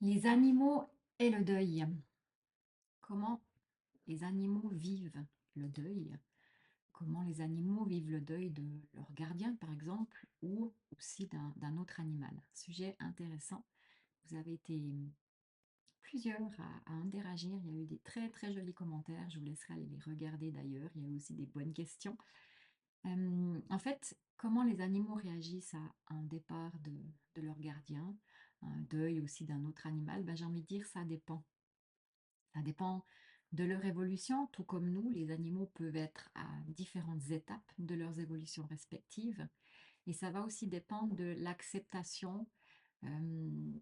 Les animaux et le deuil. Comment les animaux vivent le deuil? Comment les animaux vivent le deuil de leur gardien, par exemple, ou aussi d'un autre animal? Sujet intéressant. Vous avez été plusieurs à interagir. Il y a eu des très très jolis commentaires. Je vous laisserai aller les regarder d'ailleurs. Il y a eu aussi des bonnes questions. En fait, comment les animaux réagissent à un départ de leur gardien, un deuil aussi d'un autre animal? Ben, j'ai envie de dire, ça dépend. Ça dépend de leur évolution, tout comme nous, les animaux peuvent être à différentes étapes de leurs évolutions respectives. Et ça va aussi dépendre de l'acceptation. euh,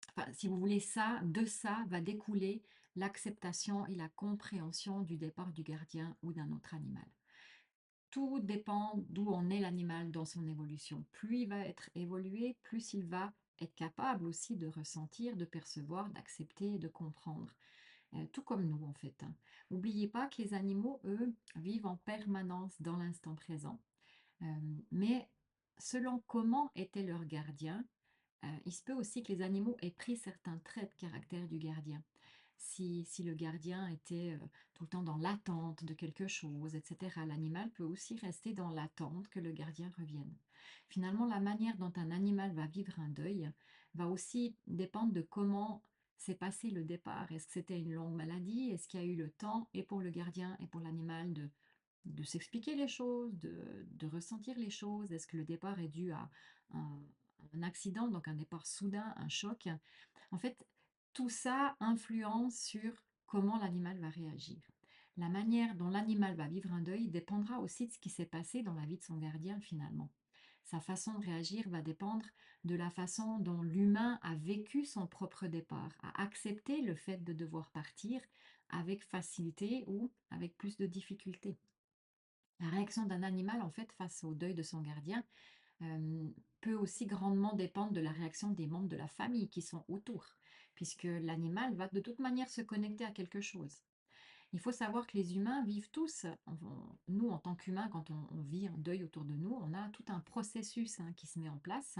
enfin, si vous voulez ça, de ça va découler l'acceptation et la compréhension du départ du gardien ou d'un autre animal. Tout dépend d'où en est l'animal dans son évolution. Plus il va être évolué, plus il va être capable aussi de ressentir, de percevoir, d'accepter et de comprendre. Tout comme nous en fait, hein. N'oubliez pas que les animaux, eux, vivent en permanence dans l'instant présent. Mais selon comment était leur gardien, il se peut aussi que les animaux aient pris certains traits de caractère du gardien. Si le gardien était tout le temps dans l'attente de quelque chose, etc., l'animal peut aussi rester dans l'attente que le gardien revienne. Finalement, la manière dont un animal va vivre un deuil va aussi dépendre de comment s'est passé le départ. Est-ce que c'était une longue maladie? Est-ce qu'il y a eu le temps, et pour le gardien et pour l'animal, de s'expliquer les choses, de ressentir les choses? Est-ce que le départ est dû à un, un accident, donc un départ soudain, un choc? En fait, tout ça influence sur comment l'animal va réagir. La manière dont l'animal va vivre un deuil dépendra aussi de ce qui s'est passé dans la vie de son gardien finalement. Sa façon de réagir va dépendre de la façon dont l'humain a vécu son propre départ, a accepté le fait de devoir partir avec facilité ou avec plus de difficulté. La réaction d'un animal, en fait, face au deuil de son gardien, euh, peut aussi grandement dépendre de la réaction des membres de la famille qui sont autour, puisque l'animal va de toute manière se connecter à quelque chose. Il faut savoir que les humains vivent tous, nous en tant qu'humains, quand on vit un deuil autour de nous, on a tout un processus qui se met en place.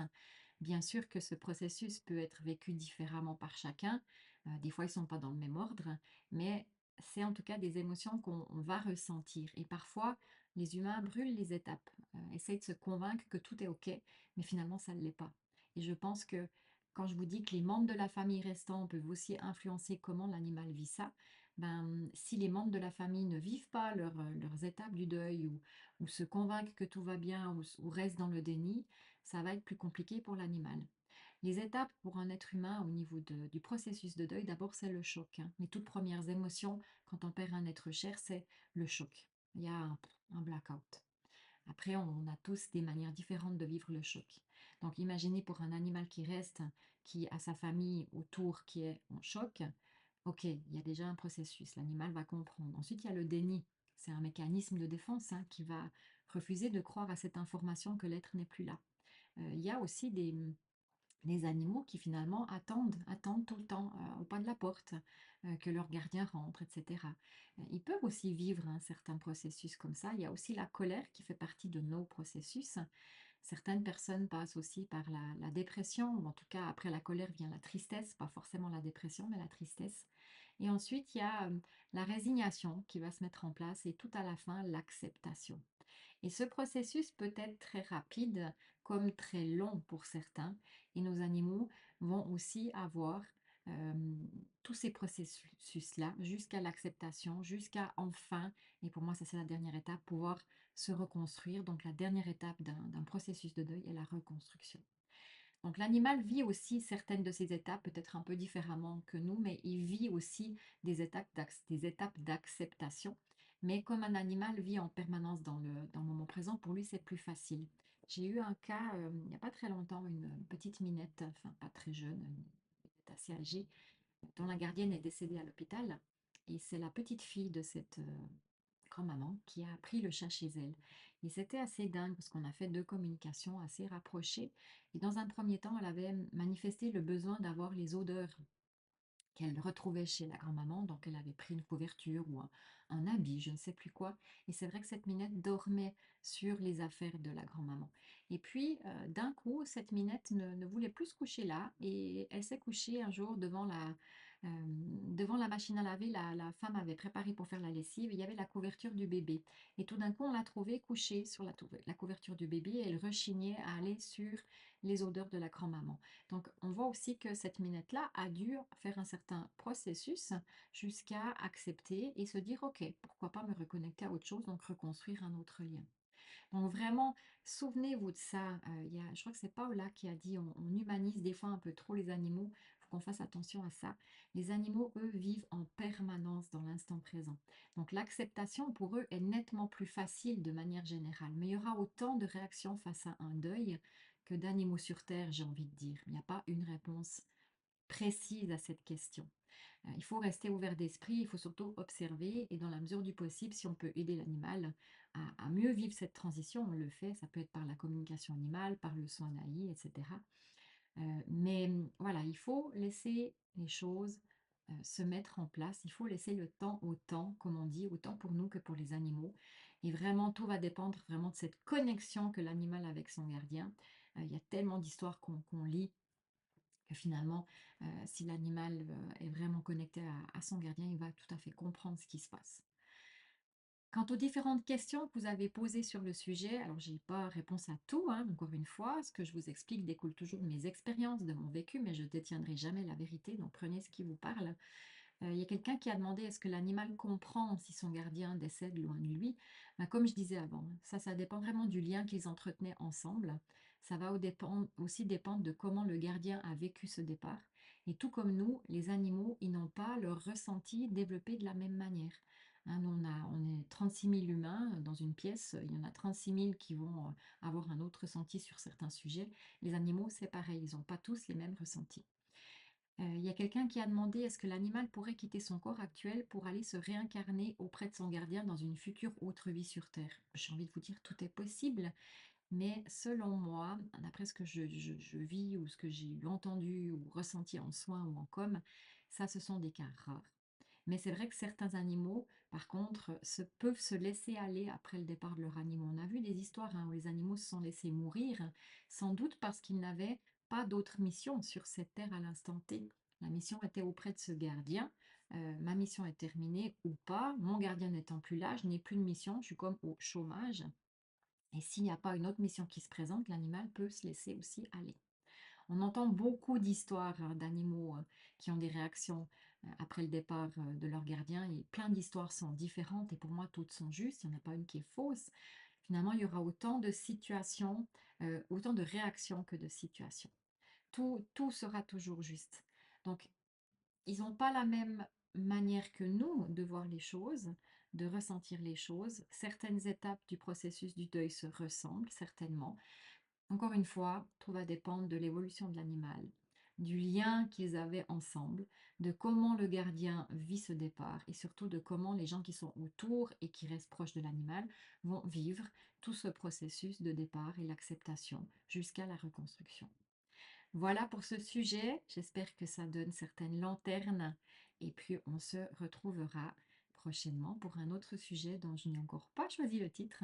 Bien sûr que ce processus peut être vécu différemment par chacun. Des fois, ils ne sont pas dans le même ordre, mais c'est en tout cas des émotions qu'on va ressentir. Et parfois, les humains brûlent les étapes, essayent de se convaincre que tout est OK, mais finalement, ça ne l'est pas. Et je pense que quand je vous dis que les membres de la famille restants peuvent aussi influencer comment l'animal vit ça, ben, si les membres de la famille ne vivent pas leurs étapes du deuil ou se convainquent que tout va bien ou restent dans le déni, ça va être plus compliqué pour l'animal. Les étapes pour un être humain au niveau du processus de deuil, d'abord c'est le choc, hein. Les toutes premières émotions quand on perd un être cher, c'est le choc. Il y a un blackout. Après, on a tous des manières différentes de vivre le choc. Donc imaginez pour un animal qui reste, qui a sa famille autour qui est en choc, ok, il y a déjà un processus, l'animal va comprendre. Ensuite, il y a le déni. C'est un mécanisme de défense qui va refuser de croire à cette information que l'être n'est plus là. Il y a aussi des animaux qui finalement attendent tout le temps au pas de la porte que leur gardien rentre, etc. Ils peuvent aussi vivre un certain processus comme ça. Il y a aussi la colère qui fait partie de nos processus. Certaines personnes passent aussi par la dépression, ou en tout cas après la colère vient la tristesse, pas forcément la dépression, mais la tristesse. Et ensuite, il y a la résignation qui va se mettre en place et tout à la fin, l'acceptation. Et ce processus peut être très rapide comme très long pour certains. Et nos animaux vont aussi avoir euh, tous ces processus-là jusqu'à l'acceptation, jusqu'à enfin, et pour moi ça c'est la dernière étape, pouvoir se reconstruire. Donc la dernière étape d'un processus de deuil est la reconstruction. Donc l'animal vit aussi certaines de ces étapes, peut-être un peu différemment que nous, mais il vit aussi des étapes d'acceptation. Mais comme un animal vit en permanence dans le moment présent, pour lui, c'est plus facile. J'ai eu un cas, il n'y a pas très longtemps, une petite minette, enfin pas très jeune, elle était assez âgée, dont la gardienne est décédée à l'hôpital. Et c'est la petite fille de cette grand-maman qui a pris le chat chez elle. Et c'était assez dingue parce qu'on a fait deux communications assez rapprochées. Et dans un premier temps, elle avait manifesté le besoin d'avoir les odeurs qu'elle retrouvait chez la grand-maman, donc elle avait pris une couverture ou un habit, je ne sais plus quoi. Et c'est vrai que cette Minette dormait sur les affaires de la grand-maman. Et puis, d'un coup, cette Minette ne voulait plus se coucher là et elle s'est couchée un jour devant la machine à laver. La femme avait préparé pour faire la lessive et il y avait la couverture du bébé. Et tout d'un coup, on l'a trouvée couchée sur la couverture du bébé et elle rechignait à aller sur les odeurs de la grand-maman. Donc, on voit aussi que cette Minette-là a dû faire un certain processus jusqu'à accepter et se dire, OK, pourquoi pas me reconnecter à autre chose, donc reconstruire un autre lien. Donc vraiment, souvenez-vous de ça. Je crois que c'est Paola qui a dit, on humanise des fois un peu trop les animaux. Il faut qu'on fasse attention à ça. Les animaux, eux, vivent en permanence dans l'instant présent. Donc l'acceptation pour eux est nettement plus facile de manière générale. Mais il y aura autant de réactions face à un deuil que d'animaux sur Terre, j'ai envie de dire. Il n'y a pas une réponse précise à cette question. Il faut rester ouvert d'esprit, il faut surtout observer et dans la mesure du possible, si on peut aider l'animal à mieux vivre cette transition, on le fait. Ça peut être par la communication animale, par le soin d'AI, etc. Mais voilà, il faut laisser les choses se mettre en place. Il faut laisser le temps au temps, comme on dit, autant pour nous que pour les animaux. Et vraiment, tout va dépendre vraiment de cette connexion que l'animal a avec son gardien. Il y a tellement d'histoires qu'on lit que finalement, si l'animal est vraiment connecté à son gardien, il va tout à fait comprendre ce qui se passe. Quant aux différentes questions que vous avez posées sur le sujet, alors j'ai pas réponse à tout, hein, encore une fois, ce que je vous explique découle toujours de mes expériences, de mon vécu, mais je ne détiendrai jamais la vérité, donc prenez ce qui vous parle. Il y a quelqu'un qui a demandé est-ce que l'animal comprend si son gardien décède loin de lui? Ben, comme je disais avant, ça dépend vraiment du lien qu'ils entretenaient ensemble. Ça va aussi dépendre de comment le gardien a vécu ce départ. Et tout comme nous, les animaux, ils n'ont pas leur ressenti développé de la même manière. Hein, nous, on est 36 000 humains dans une pièce, il y en a 36 000 qui vont avoir un autre ressenti sur certains sujets. Les animaux, c'est pareil, ils n'ont pas tous les mêmes ressentis. Il y a quelqu'un qui a demandé est-ce que l'animal pourrait quitter son corps actuel pour aller se réincarner auprès de son gardien dans une future autre vie sur Terre? J'ai envie de vous dire, tout est possible, mais selon moi, d'après ce que je vis ou ce que j'ai entendu ou ressenti en soins ou en com, ça, ce sont des cas rares. Mais c'est vrai que certains animaux, par contre, peuvent se laisser aller après le départ de leur animal. On a vu des histoires hein, où les animaux se sont laissés mourir, sans doute parce qu'ils n'avaient pas d'autre mission sur cette terre à l'instant T. La mission était auprès de ce gardien. Ma mission est terminée ou pas. Mon gardien n'étant plus là, je n'ai plus de mission. Je suis comme au chômage. Et s'il n'y a pas une autre mission qui se présente, l'animal peut se laisser aussi aller. On entend beaucoup d'histoires d'animaux qui ont des réactions après le départ de leur gardien et plein d'histoires sont différentes et pour moi toutes sont justes, il n'y en a pas une qui est fausse. Finalement, il y aura autant de situations, autant de réactions que de situations. Tout sera toujours juste. Donc, ils n'ont pas la même manière que nous de voir les choses, de ressentir les choses. Certaines étapes du processus du deuil se ressemblent certainement. Encore une fois, tout va dépendre de l'évolution de l'animal, du lien qu'ils avaient ensemble, de comment le gardien vit ce départ et surtout de comment les gens qui sont autour et qui restent proches de l'animal vont vivre tout ce processus de départ et l'acceptation jusqu'à la reconstruction. Voilà pour ce sujet, j'espère que ça donne certaines lanternes et puis on se retrouvera prochainement pour un autre sujet dont je n'ai encore pas choisi le titre.